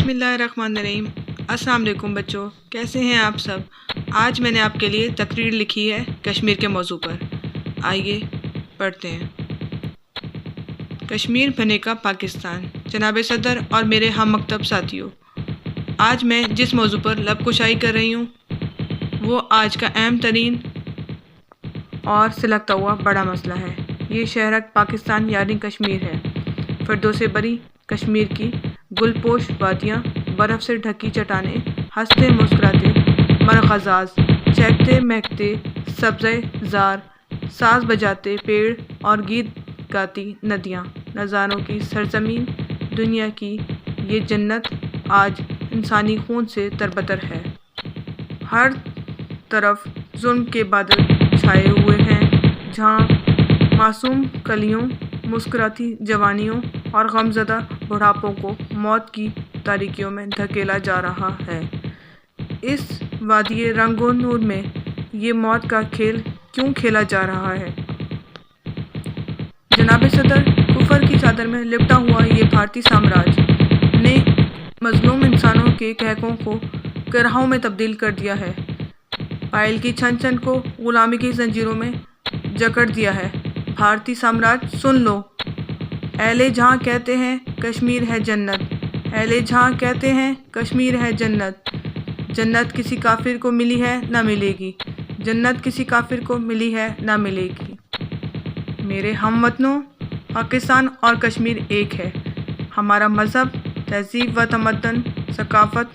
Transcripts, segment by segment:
बिस्मिल्लाहिर्रहमानिर्रहीम। अस्सलाम वालेकुम बच्चों, कैसे हैं आप सब। आज मैंने आपके लिए तकरीर लिखी है कश्मीर के मौजू पर। आइए पढ़ते हैं। कश्मीर बनेगा पाकिस्तान। जनाब सदर और मेरे हम मकतब साथियों, आज मैं जिस मौजू पर लब कुशाई कर रही हूँ वो आज का अहम तरीन और सिलगता हुआ बड़ा मसला है। ये शहर पाकिस्तान यानी कश्मीर है। फ़र्दों से बरी कश्मीर की गुलपोश वादियाँ, बर्फ़ से ढकी चट्टानें, हंसते मुस्कुराते मरग़ज़ाज़, चहकते महकते सब्ज़े ज़ार, साज़ बजाते पेड़ और गीत गाती नदियाँ, नज़ारों की सरज़मीन दुनिया की ये जन्नत आज इंसानी खून से तरबतर है। हर तरफ जुल्म के बादल छाए हुए हैं, जहाँ मासूम कलियों, मुस्कुराती जवानियों और गमज़दा बुढ़ापों को मौत की तारीकियों में धकेला जा रहा है। इस वादिये रंगो नूर में ये मौत का खेल क्यों खेला जा रहा है। जनाब सदर, कुफर की चादर में लिपटा हुआ ये भारतीय साम्राज्य ने मजलूम इंसानों के कहकों को कराहों में तब्दील कर दिया है। पायल की छन छन को गुलामी की जंजीरों में जकड़ दिया है। भारतीय साम्राज्य सुन लो, अहले जहाँ कहते हैं कश्मीर है जन्नत, अहले जहाँ कहते हैं कश्मीर है जन्नत। जन्नत किसी काफिर को मिली है ना मिलेगी, जन्नत किसी काफिर को मिली है ना मिलेगी। मेरे हमवतनों, पाकिस्तान और कश्मीर एक है। हमारा मज़हब, तहज़ीब व तमद्दन, सकाफ़त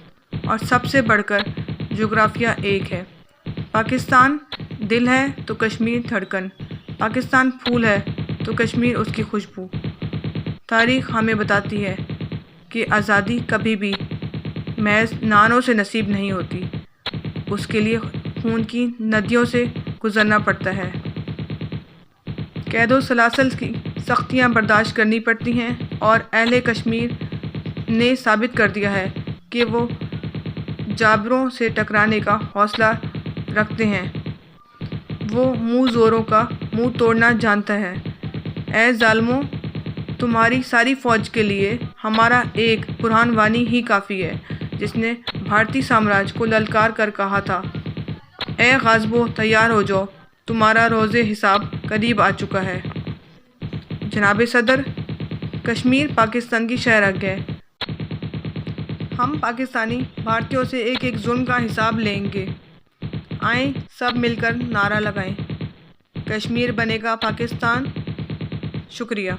और सबसे बढ़कर जोग्राफिया एक है। पाकिस्तान दिल है तो कश्मीर धड़कन, पाकिस्तान फूल है तो कश्मीर उसकी खुशबू। तारीख़ हमें बताती है कि आज़ादी कभी भी महज नारों से नसीब नहीं होती, उसके लिए खून की नदियों से गुज़रना पड़ता है। कैदो सलासल की सख्तियाँ बर्दाश्त करनी पड़ती हैं और अहले कश्मीर ने साबित कर दिया है कि वो जाबरों से टकराने का हौसला रखते हैं। वो मुँह ज़ोरों का मुँह तोड़ना जानता है। ऐ ज़ालिमों, तुम्हारी सारी फ़ौज के लिए हमारा एक बुरहान वानी ही काफ़ी है, जिसने भारतीय साम्राज्य को ललकार कर कहा था, ऐ गाज़िबों तैयार हो जाओ, तुम्हारा रोज़े हिसाब करीब आ चुका है। जनाब सदर, कश्मीर पाकिस्तान की शहरग है। हम पाकिस्तानी भारतीयों से एक एक जुल्म का हिसाब लेंगे। आएँ सब मिलकर नारा लगाएं, कश्मीर बनेगा पाकिस्तान। शुक्रिया।